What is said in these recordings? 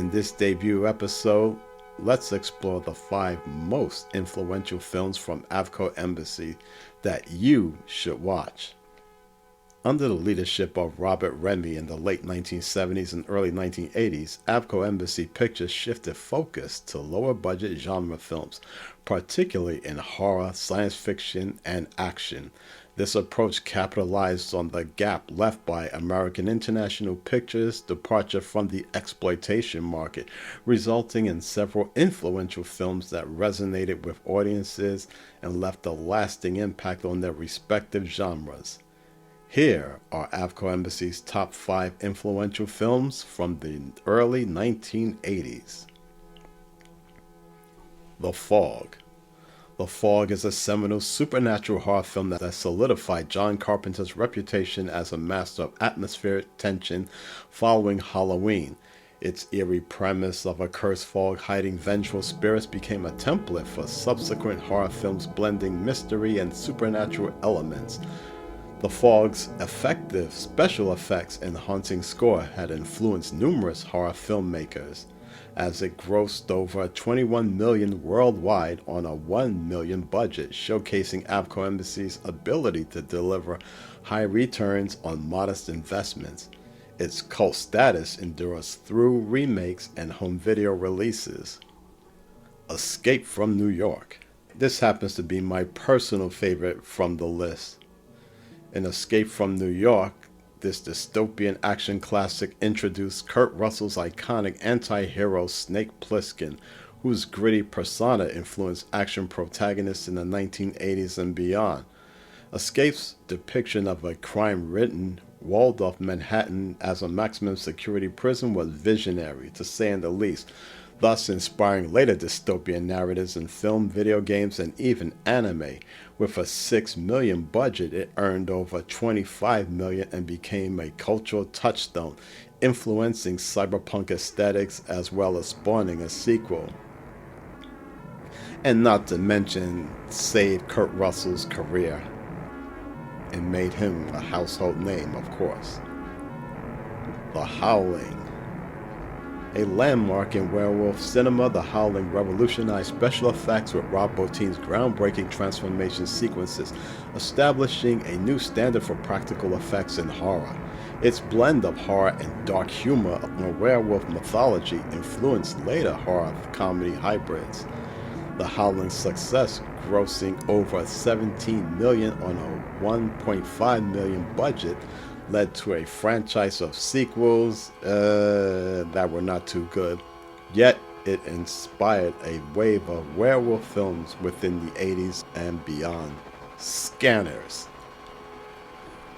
In this debut episode, let's explore the 5 most influential films from Avco Embassy that you should watch. Under the leadership of Robert Remy in the late 1970s and early 1980s, Avco Embassy Pictures shifted focus to lower budget genre films, particularly in horror, science fiction, and action. This approach capitalized on the gap left by American International Pictures' departure from the exploitation market, resulting in several influential films that resonated with audiences and left a lasting impact on their respective genres. Here are Avco Embassy's top 5 influential films from the early 1980s. The Fog. The Fog is a seminal supernatural horror film that solidified John Carpenter's reputation as a master of atmospheric tension following Halloween. Its eerie premise of a cursed fog hiding vengeful spirits became a template for subsequent horror films blending mystery and supernatural elements. The Fog's effective special effects and haunting score had influenced numerous horror filmmakers, as it grossed over $21 million worldwide on a $1 million budget, showcasing Avco Embassy's ability to deliver high returns on modest investments. Its cult status endures through remakes and home video releases. Escape from New York. This happens to be my personal favorite from the list. In Escape from New York, this dystopian action classic introduced Kurt Russell's iconic anti-hero Snake Plissken, whose gritty persona influenced action protagonists in the 1980s and beyond. Escape's depiction of a crime-ridden, walled-off Manhattan as a maximum security prison was visionary, to say the least, thus inspiring later dystopian narratives in film, video games, and even anime. With a $6 million budget, it earned over $25 million and became a cultural touchstone, influencing cyberpunk aesthetics as well as spawning a sequel. And not to mention, saved Kurt Russell's career and made him a household name, of course. The Howling. A landmark in werewolf cinema, The Howling revolutionized special effects with Rob Bottin's groundbreaking transformation sequences, establishing a new standard for practical effects in horror. Its blend of horror and dark humor on werewolf mythology influenced later horror comedy hybrids. The Howling's success, grossing over $17 million on a $1.5 million budget, led to a franchise of sequels that were not too good, yet it inspired a wave of werewolf films within the 80s and beyond. Scanners.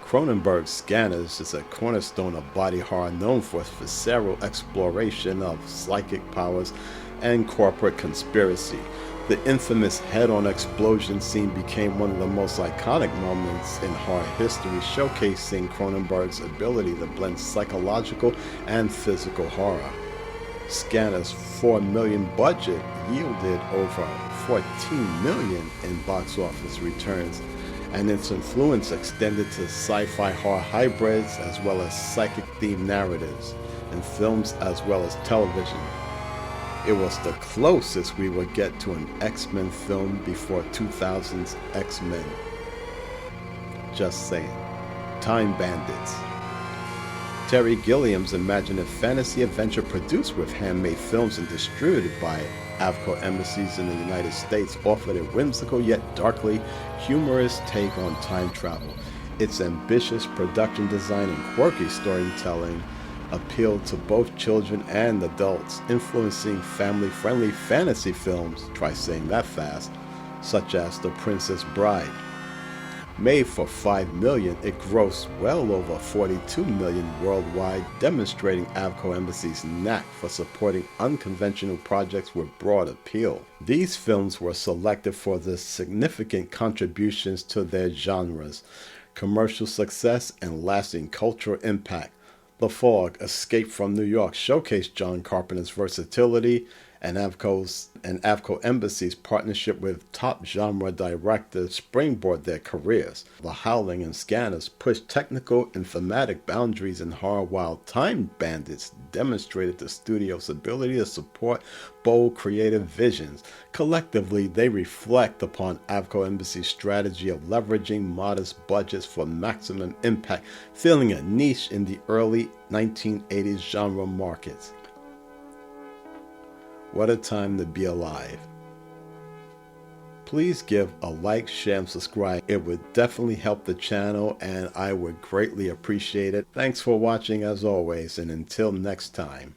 Cronenberg's Scanners is a cornerstone of body horror known for its visceral exploration of psychic powers and corporate conspiracy. The infamous head-on explosion scene became one of the most iconic moments in horror history, showcasing Cronenberg's ability to blend psychological and physical horror. Scanners' $4 million budget yielded over $14 million in box office returns, and its influence extended to sci-fi horror hybrids as well as psychic-themed narratives in films as well as television. It was the closest we would get to an X-Men film before 2000's X-Men. Just saying. Time Bandits. Terry Gilliam's imaginative fantasy adventure produced with Handmade Films and distributed by Avco Embassies in the United States offered a whimsical yet darkly humorous take on time travel. Its ambitious production design and quirky storytelling appealed to both children and adults, influencing family-friendly fantasy films, try saying that fast, such as The Princess Bride. Made for $5 million, it grossed well over $42 million worldwide, demonstrating Avco Embassy's knack for supporting unconventional projects with broad appeal. These films were selected for their significant contributions to their genres, commercial success, and lasting cultural impact. The Fog, Escape from New York showcased John Carpenter's versatility and Avco Embassy's partnership with top genre directors springboard their careers. The Howling and Scanners pushed technical and thematic boundaries in horror, while Time Bandits demonstrated the studio's ability to support bold creative visions. Collectively, they reflect upon Avco Embassy's strategy of leveraging modest budgets for maximum impact, filling a niche in the early 1980s genre markets. What a time to be alive. Please give a like, share, and subscribe. It would definitely help the channel and I would greatly appreciate it. Thanks for watching as always, and until next time.